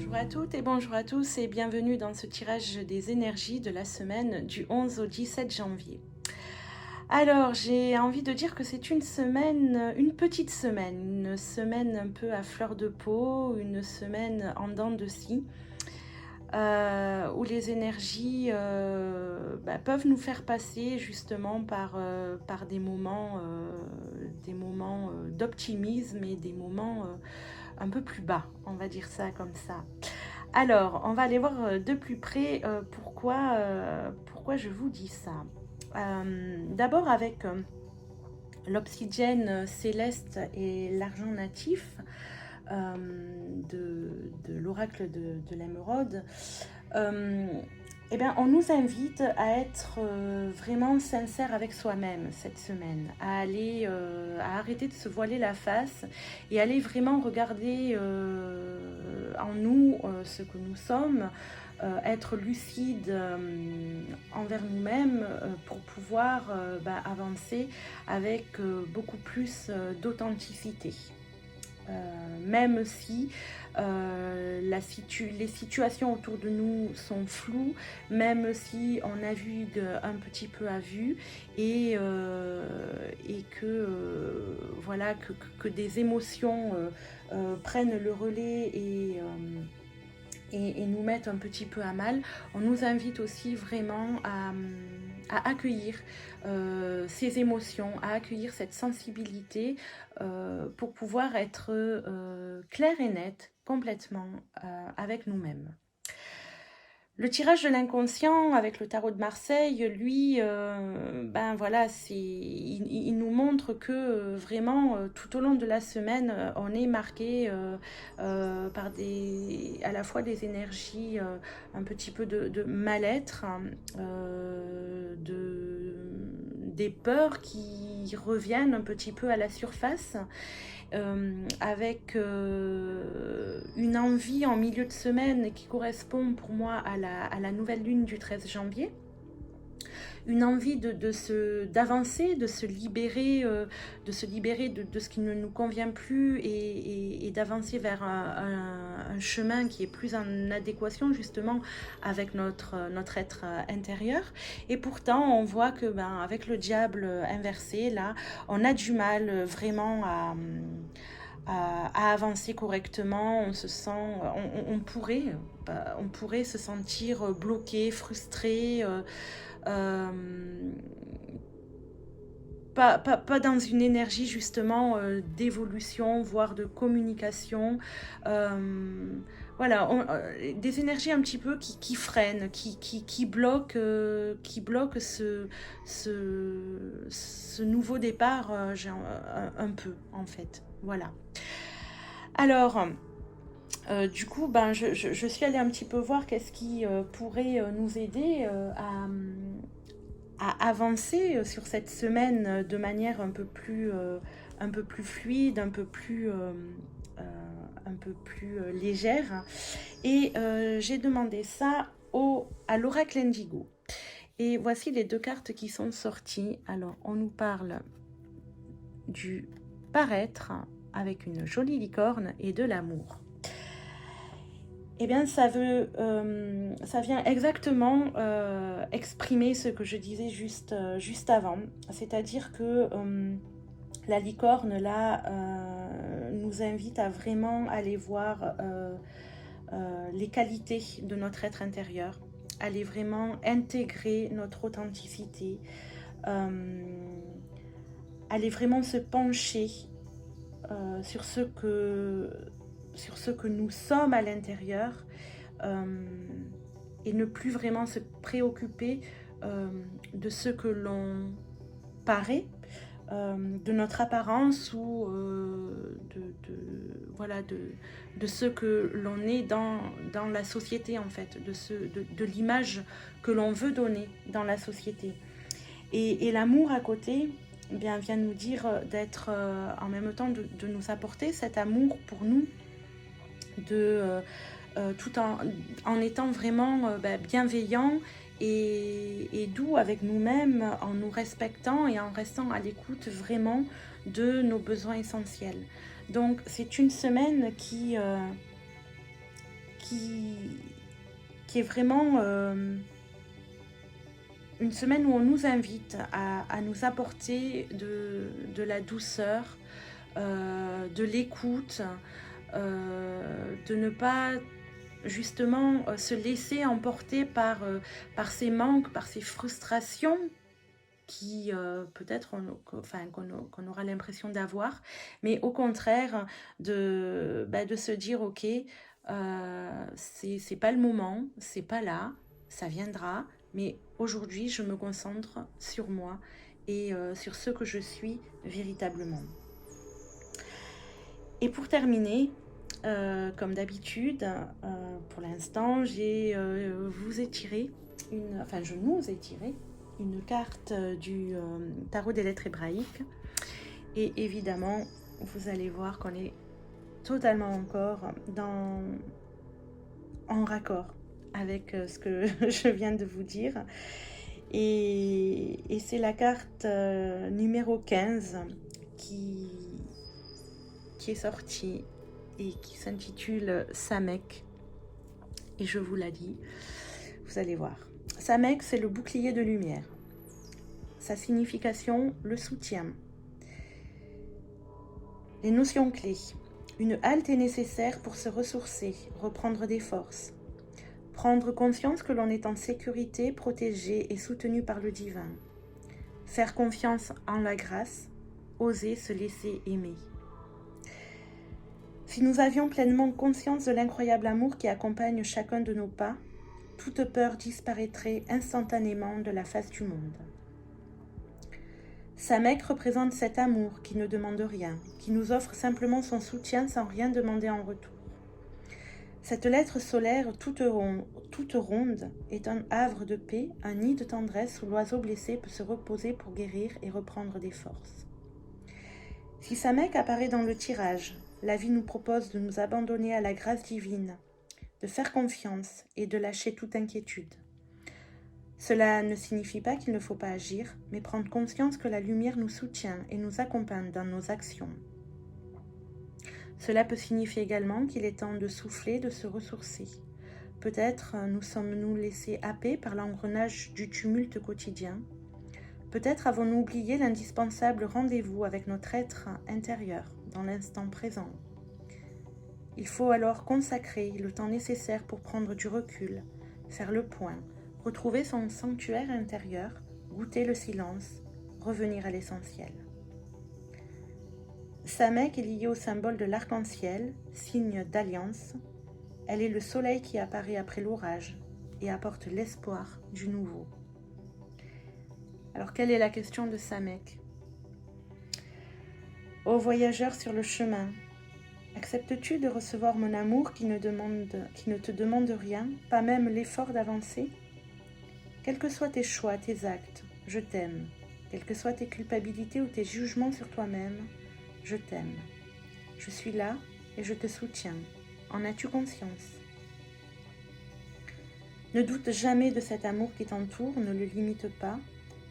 Bonjour à toutes et bonjour à tous et bienvenue dans ce tirage des énergies de la semaine du 11 au 17 janvier. Alors, j'ai envie de dire que c'est une semaine, une petite semaine, une semaine un peu à fleur de peau, une semaine en dents de scie, où les énergies peuvent nous faire passer justement par des moments d'optimisme et des moments un peu plus bas, on va dire ça comme ça. Alors, on va aller voir de plus près pourquoi je vous dis ça. D'abord avec l'obsidienne céleste et l'argent natif de l'oracle de l'émeraude. On nous invite à être vraiment sincère avec soi-même cette semaine, à arrêter de se voiler la face et aller vraiment regarder en nous ce que nous sommes, être lucide envers nous-mêmes pour pouvoir avancer avec beaucoup plus d'authenticité. Même si les situations autour de nous sont floues, même si on navigue un petit peu à vue et que des émotions prennent le relais et nous mettent un petit peu à mal, on nous invite aussi vraiment à accueillir ces émotions, à accueillir cette sensibilité pour pouvoir être clair et net complètement avec nous-mêmes. Le tirage de l'inconscient avec le tarot de Marseille, lui, il nous montre que vraiment tout au long de la semaine, on est marqué par à la fois des énergies un petit peu de mal-être, des peurs qui reviennent un petit peu à la surface. Avec une envie en milieu de semaine qui correspond pour moi à la nouvelle lune du 13 janvier. Une envie d'avancer, de se libérer de ce qui ne nous convient plus et d'avancer vers un chemin qui est plus en adéquation justement avec notre être intérieur. Et pourtant, on voit que avec le diable inversé, là, on a du mal vraiment à avancer correctement. On se sent, on pourrait se sentir bloqué, frustré, pas dans une énergie justement d'évolution, voire de communication. Des énergies un petit peu qui freinent, qui bloquent ce nouveau départ un peu en fait. Voilà. Alors, du coup, je suis allée un petit peu voir qu'est-ce qui pourrait nous aider à avancer sur cette semaine de manière un peu plus fluide, un peu plus légère. Et j'ai demandé ça à l'oracle Indigo. Et voici les deux cartes qui sont sorties. Alors, on nous parle du paraître avec une jolie licorne et de l'amour. Eh bien, ça vient exactement exprimer ce que je disais juste avant. C'est-à-dire que la licorne, là, nous invite à vraiment aller voir les qualités de notre être intérieur, aller vraiment intégrer notre authenticité, aller vraiment se pencher sur ce que nous sommes à l'intérieur et ne plus vraiment se préoccuper de ce que l'on paraît, de notre apparence ou de ce que l'on est dans la société en fait, de l'image que l'on veut donner dans la société. Et l'amour à côté vient nous dire d'être en même temps de nous apporter cet amour pour nous, tout en étant vraiment bienveillant et doux avec nous-mêmes, en nous respectant et en restant à l'écoute vraiment de nos besoins essentiels. Donc c'est une semaine qui qui est vraiment une semaine où on nous invite à nous apporter de la douceur, de l'écoute, de ne pas justement se laisser emporter par ces manques, par ces frustrations qui peut-être qu'on aura l'impression d'avoir, mais au contraire de se dire ok, c'est pas le moment, c'est pas là, ça viendra, mais aujourd'hui je me concentre sur moi et sur ce que je suis véritablement. Et pour terminer, comme d'habitude, pour l'instant, je nous ai tiré une carte du tarot des lettres hébraïques. Et évidemment, vous allez voir qu'on est totalement encore en raccord avec ce que je viens de vous dire. Et c'est la carte numéro 15 qui est sortie et qui s'intitule Samek. Et je vous la lis, vous allez voir. Samek, c'est le bouclier de lumière. Sa signification, le soutien. Les notions clés. Une halte est nécessaire pour se ressourcer, reprendre des forces. Prendre conscience que l'on est en sécurité, protégé et soutenu par le divin. Faire confiance en la grâce, oser se laisser aimer. Si nous avions pleinement conscience de l'incroyable amour qui accompagne chacun de nos pas, toute peur disparaîtrait instantanément de la face du monde. Samek représente cet amour qui ne demande rien, qui nous offre simplement son soutien sans rien demander en retour. Cette lettre solaire toute ronde est un havre de paix, un nid de tendresse où l'oiseau blessé peut se reposer pour guérir et reprendre des forces. Si Samek apparaît dans le tirage, la vie nous propose de nous abandonner à la grâce divine, de faire confiance et de lâcher toute inquiétude. Cela ne signifie pas qu'il ne faut pas agir, mais prendre conscience que la lumière nous soutient et nous accompagne dans nos actions. Cela peut signifier également qu'il est temps de souffler, de se ressourcer. Peut-être nous sommes-nous laissés happer par l'engrenage du tumulte quotidien. Peut-être avons-nous oublié l'indispensable rendez-vous avec notre être intérieur dans l'instant présent. Il faut alors consacrer le temps nécessaire pour prendre du recul, faire le point, retrouver son sanctuaire intérieur, goûter le silence, revenir à l'essentiel. Samek est liée au symbole de l'arc-en-ciel, signe d'alliance. Elle est le soleil qui apparaît après l'orage et apporte l'espoir du nouveau. Alors, quelle est la question de Samek ? Ô voyageur sur le chemin, acceptes-tu de recevoir mon amour qui ne te demande rien, pas même l'effort d'avancer ? Quels que soient tes choix, tes actes, je t'aime. Quelles que soient tes culpabilités ou tes jugements sur toi-même, je t'aime. Je suis là et je te soutiens. En as-tu conscience ? Ne doute jamais de cet amour qui t'entoure, ne le limite pas,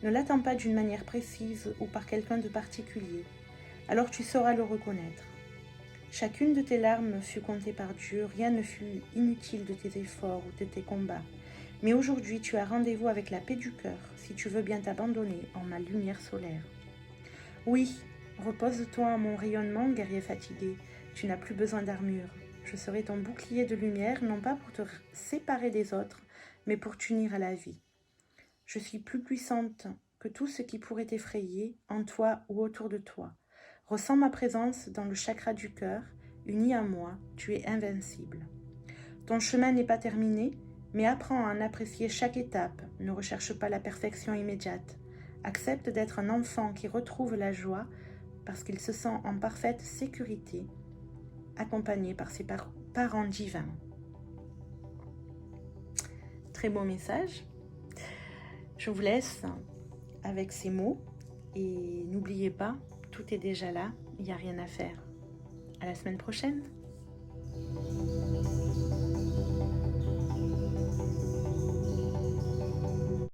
ne l'attends pas d'une manière précise ou par quelqu'un de particulier. Alors tu sauras le reconnaître. Chacune de tes larmes fut comptée par Dieu, rien ne fut inutile de tes efforts ou de tes combats. Mais aujourd'hui, tu as rendez-vous avec la paix du cœur, si tu veux bien t'abandonner en ma lumière solaire. Oui, repose-toi en mon rayonnement, guerrier fatigué. Tu n'as plus besoin d'armure. Je serai ton bouclier de lumière, non pas pour te séparer des autres, mais pour t'unir à la vie. Je suis plus puissante que tout ce qui pourrait t'effrayer, en toi ou autour de toi. Ressens ma présence dans le chakra du cœur, uni à moi, tu es invincible. Ton chemin n'est pas terminé, mais apprends à en apprécier chaque étape, ne recherche pas la perfection immédiate. Accepte d'être un enfant qui retrouve la joie parce qu'il se sent en parfaite sécurité, accompagné par ses parents divins. Très beau message. Je vous laisse avec ces mots et n'oubliez pas, tout est déjà là, il n'y a rien à faire. À la semaine prochaine.